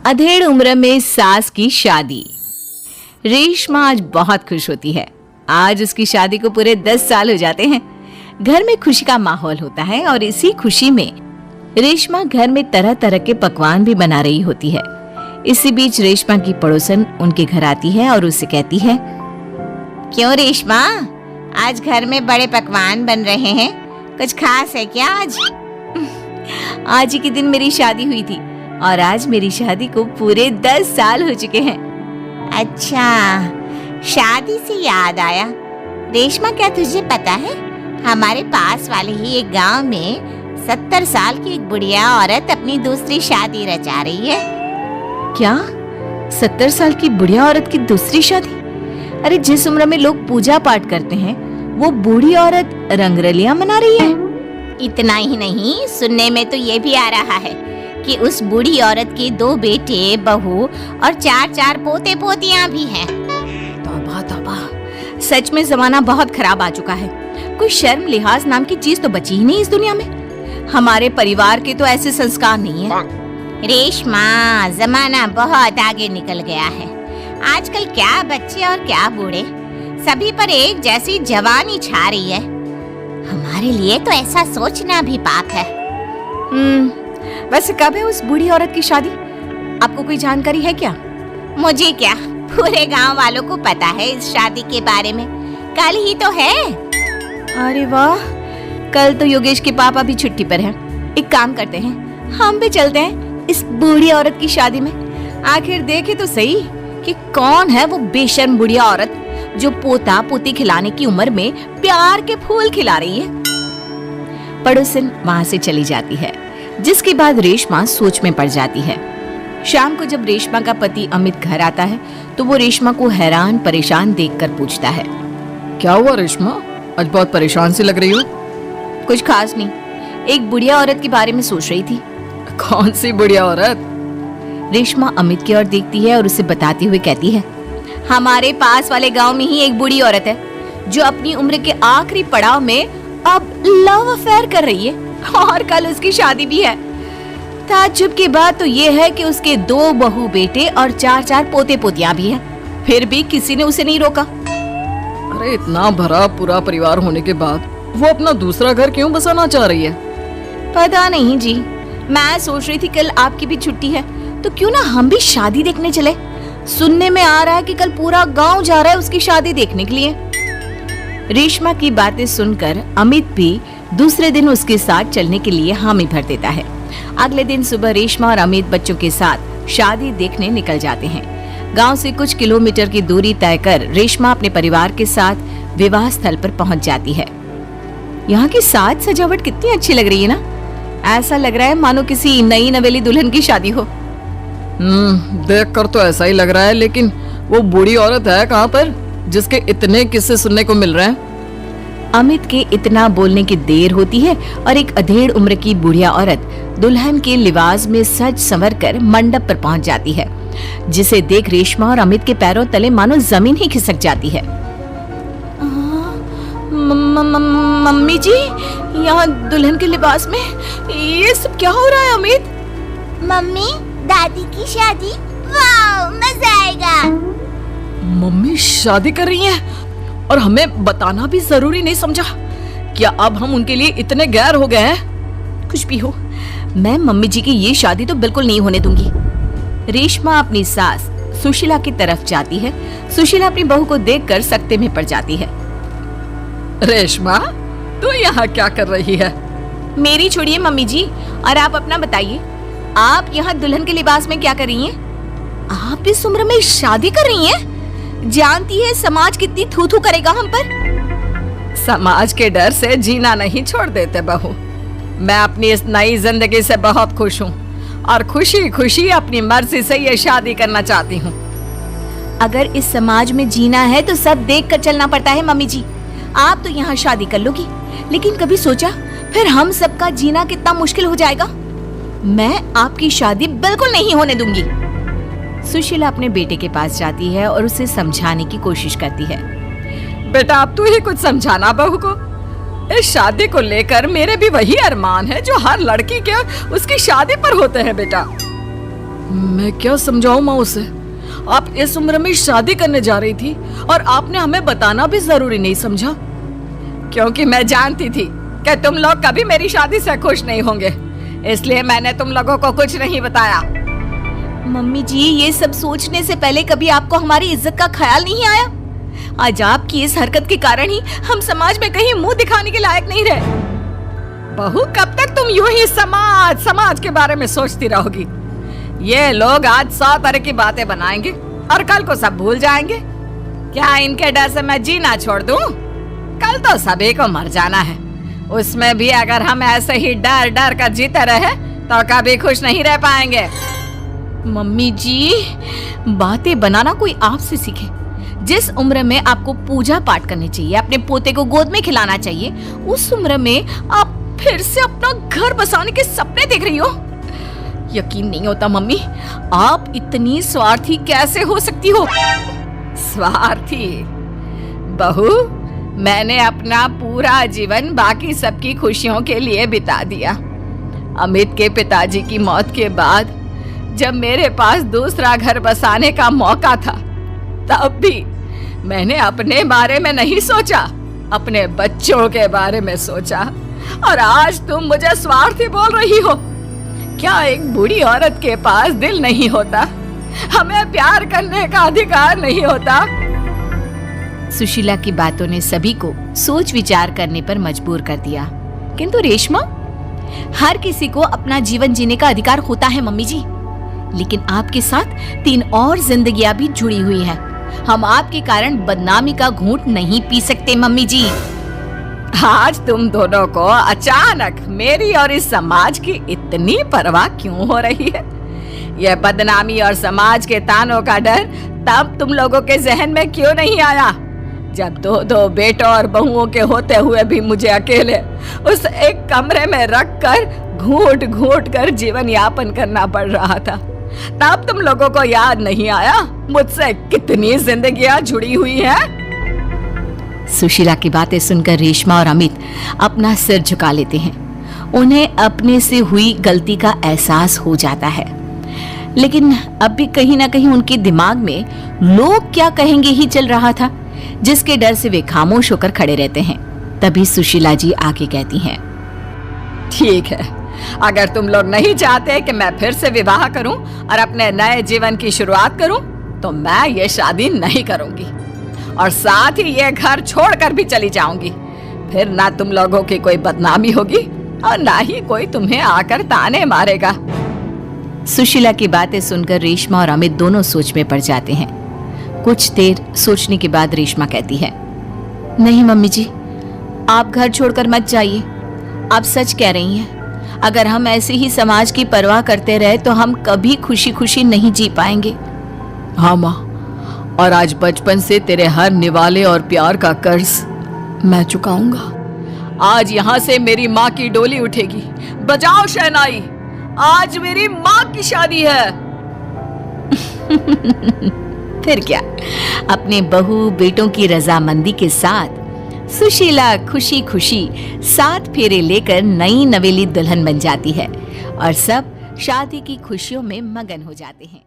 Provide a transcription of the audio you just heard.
अधेड़ उम्र में सास की शादी। रेशमा आज बहुत खुश होती है। आज उसकी शादी को पूरे 10 साल हो जाते हैं। घर में खुशी का माहौल होता है और इसी खुशी में रेशमा घर में तरह तरह के पकवान भी बना रही होती है। इसी बीच रेशमा की पड़ोसन उनके घर आती है और उससे कहती है, क्यों रेशमा, आज घर में बड़े पकवान बन रहे हैं, कुछ खास है क्या आज? आज ही के दिन मेरी शादी हुई थी और आज मेरी शादी को पूरे 10 साल हो चुके हैं। अच्छा, शादी से याद आया रेशमा, क्या तुझे पता है हमारे पास वाले ही एक गांव में 70 साल की एक बुढ़िया औरत अपनी दूसरी शादी रचा रही है। क्या 70 साल की बुढ़िया औरत की दूसरी शादी? अरे जिस उम्र में लोग पूजा पाठ करते हैं वो बूढ़ी औरत रंगरलियां मना रही है। इतना ही नहीं, सुनने में तो ये भी आ रहा है कि उस बूढ़ी औरत के 2 बेटे, बहू और 4 पोते पोतियां भी हैं। तौबा तौबा, सच में जमाना बहुत खराब आ चुका है। कोई शर्म लिहाज नाम की चीज तो बची ही नहीं इस दुनिया में। हमारे परिवार के तो ऐसे संस्कार नहीं है। रेशमा, जमाना बहुत आगे निकल गया है। आजकल क्या बच्चे और क्या बूढ़े, सभी पर एक जैसी जवानी छा रही है। हमारे लिए तो ऐसा सोचना भी पाप है। वैसे कब है उस बूढ़ी औरत की शादी? आपको कोई जानकारी है क्या? मुझे क्या, पूरे गांव वालों को पता है इस शादी के बारे में। कल ही तो है। अरे वाह, कल तो योगेश के पापा भी छुट्टी पर हैं। एक काम करते हैं, हम भी चलते हैं इस बूढ़ी औरत की शादी में। आखिर देखे तो सही कि कौन है वो बेशर्म बुढ़िया औरत जो पोता पोती खिलाने की उम्र में प्यार के फूल खिला रही है। पड़ोसन वहां से चली जाती है, जिसके बाद रेशमा सोच में पड़ जाती है। शाम को जब रेशमा का पति अमित घर आता है तो वो रेशमा को हैरान परेशान देखकर पूछता है, क्या हुआ रेशमा, आज बहुत परेशान सी लग रही हो? कुछ खास नहीं, एक बुढ़िया औरत के बारे में सोच रही थी। कौन सी बुढ़िया औरत? रेशमा अमित की ओर देखती है और उसे बताते हुए कहती है, हमारे पास वाले गांव में ही एक बूढ़ी औरत है जो अपनी उम्र के आखिरी पड़ाव में अब लव अफेयर कर रही है और कल उसकी शादी भी है। ताज्जुब की बात तो ये है कि उसके 2 बहू बेटे और 4 पोते पोतियां भी हैं। फिर भी किसी ने उसे नहीं रोका। अरे इतना भरा पूरा परिवार होने के बाद वो अपना दूसरा घर क्यों बसाना चाह रही है? पता नहीं जी, मैं सोच रही थी कल आपकी भी छुट्टी है तो क्यों ना हम भी शादी देखने चले। सुनने में आ रहा है कि कल पूरा गांव जा रहा है उसकी शादी देखने के लिए। रेशमा की बातें सुनकर अमित भी दूसरे दिन उसके साथ चलने के लिए हामी भर देता है। अगले दिन सुबह रेशमा और अमित बच्चों के साथ शादी देखने निकल जाते हैं। गांव से कुछ किलोमीटर की दूरी तय कर रेशमा अपने परिवार के साथ विवाह स्थल पर पहुंच जाती है। यहाँ की साज सजावट कितनी अच्छी लग रही है ना। ऐसा लग रहा है मानो किसी नई नवेली दुल्हन की शादी हो। देखकर तो ऐसा ही लग रहा है, लेकिन वो बूढ़ी औरत है कहाँ पर जिसके इतने किस्से सुनने को मिल रहे हैं? अमित के इतना बोलने की देर होती है और एक अधेड़ उम्र की बुढ़िया औरत दुल्हन के लिबास में सज संवर कर मंडप पर पहुंच जाती है, जिसे देख रेशमा और अमित के पैरों तले मानो जमीन ही खिसक जाती है। मम्मी जी, यहाँ दुल्हन के लिबास में ये सब क्या हो रहा है? अमित, मम्मी, दादी की शादी, वाह, मजा आएगा। मम्मी शादी कर रही हैं और हमें बताना भी जरूरी नहीं समझा? क्या अब हम उनके लिए इतने गैर हो गए हैं? कुछ भी हो, मैं मम्मी जी की ये शादी तो बिल्कुल नहीं होने दूंगी। रेशमा अपनी सास सुशीला की तरफ जाती है। सुशीला अपनी बहू को देखकर सकते में पड़ जाती है। रेशमा, तू यहाँ क्या कर रही है? मेरी छोड़िए मम्मी जी, और आप अपना बताइए, आप यहाँ दुल्हन के लिबास में क्या कर रही हैं? आप इस उम्र में शादी कर रही हैं? जानती है समाज कितनी थू थू करेगा हम पर। समाज के डर से जीना नहीं छोड़ देते बहू। मैं अपनी इस नई जिंदगी से बहुत खुश हूँ और खुशी खुशी अपनी मर्जी से ये शादी करना चाहती हूँ। अगर इस समाज में जीना है तो सब देख कर चलना पड़ता है मम्मी जी। आप तो यहाँ शादी कर लोगी, लेकिन कभी सोचा फिर हम सबका जीना कितना मुश्किल हो जाएगा? मैं आपकी शादी बिल्कुल नहीं होने दूंगी। सुशीला अपने बेटे के पास जाती है और उसे समझाने की कोशिश करती है। बेटा, अब तू ही कुछ समझाना बहू को। इस शादी को लेकर मेरे भी वही अरमान है जो हर लड़की के उसकी शादी पर होते हैं बेटा। मैं क्या समझाऊं माँ उसे? आप इस उम्र में शादी करने जा रही थी और आपने हमें बताना भी जरूरी नहीं समझा? क्योंकि मैं जानती थी कि तुम लोग कभी मेरी शादी से खुश नहीं होंगे, इसलिए मैंने तुम लोगों को कुछ नहीं बताया। मम्मी जी, ये सब सोचने से पहले कभी आपको हमारी इज्जत का ख्याल नहीं आया? आज आपकी इस हरकत के कारण ही हम समाज में कहीं मुंह दिखाने के लायक नहीं रहे। बहू, कब तक तुम यूं ही समाज के बारे में सोचती रहोगी? ये लोग आज 100 तरह की बातें बनाएंगे और कल को सब भूल जाएंगे। क्या इनके डर से मैं जीना छोड़ दूं? कल तो सभी को मर जाना है, उसमें भी अगर हम ऐसे ही डर डर कर जीते रहे तो कभी खुश नहीं रह पाएंगे। मम्मी जी, बातें बनाना कोई आपसे सीखे। जिस उम्र में आपको पूजा पाठ करनी चाहिए, अपने पोते को गोद में खिलाना चाहिए, उस उम्र में आप फिर से अपना घर बसाने के सपने देख रही हो। यकीन नहीं होता मम्मी, आप इतनी स्वार्थी कैसे हो सकती हो? स्वार्थी? बहू, मैंने अपना पूरा जीवन बाकी सबकी खुशियों के लिए बिता दिया। अमित के पिताजी की मौत के बाद जब मेरे पास दूसरा घर बसाने का मौका था, तब भी मैंने अपने बारे में नहीं सोचा, अपने बच्चों के बारे में सोचा। और आज तुम मुझे स्वार्थी बोल रही हो? क्या एक बूढ़ी औरत के पास दिल नहीं होता? हमें प्यार करने का अधिकार नहीं होता? सुशीला की बातों ने सभी को सोच विचार करने पर मजबूर कर दिया। किंतु रेशमा, हर किसी को अपना जीवन जीने का अधिकार होता है मम्मी जी, लेकिन आपके साथ 3 और जिंदगियां भी जुड़ी हुई हैं। हम आपके कारण बदनामी का घूंट नहीं पी सकते मम्मी जी। आज तुम दोनों को अचानक मेरी और इस समाज की इतनी परवाह क्यों हो रही है? यह बदनामी और समाज के तानों का डर तब तुम लोगों के जहन में क्यों नहीं आया, जब 2 बेटों और बहुओं के होते हुए भी मुझे अकेले उस एक कमरे में रखकर घूट घूट कर जीवन यापन करना पड़ रहा था? तब तुम लोगों को याद नहीं आया मुझसे कितनी जिंदगियां जुड़ी हुई हैं? सुशीला की बातें सुनकर रेशमा और अमित अपना सिर झुका लेते हैं। उन्हें अपने से हुई गलती का एहसास हो जाता है, लेकिन अब भी कहीं ना कहीं उनके दिमाग में लोग क्या कहेंगे ही चल रहा था, जिसके डर से वे खामोश होकर खड़े रहते हैं। तभी सुशीला जी आगे कहती हैं, ठीक है, अगर तुम लोग नहीं चाहते कि मैं फिर से विवाह करूं और अपने नए जीवन की शुरुआत करूं, तो मैं ये शादी नहीं करूंगी और साथ ही ये घर छोड़कर भी चली जाऊंगी। फिर ना तुम लोगों की कोई बदनामी होगी और ना ही कोई तुम्हें आकर ताने मारेगा। सुशीला की बातें सुनकर रेशमा और अमित दोनों सोच में पड़ जाते हैं। कुछ देर सोचने के बाद रेशमा कहती है, नहीं मम्मी जी, आप घर छोड़कर मत जाइए। आप सच कह रही हैं। अगर हम ऐसे ही समाज की परवाह करते रहे तो हम कभी खुशी खुशी नहीं जी पाएंगे। हाँ माँ, और आज बचपन से तेरे हर निवाले और प्यार का कर्ज मैं चुकाऊंगा। आज यहाँ से मेरी माँ की डोली उठेगी। बजाओ शहनाई, आज मेरी माँ की शादी है। फिर क्या, अपने बहू बेटों की रजामंदी के साथ सुशीला खुशी खुशी 7 फेरे लेकर नई नवेली दुल्हन बन जाती है और सब शादी की खुशियों में मगन हो जाते हैं।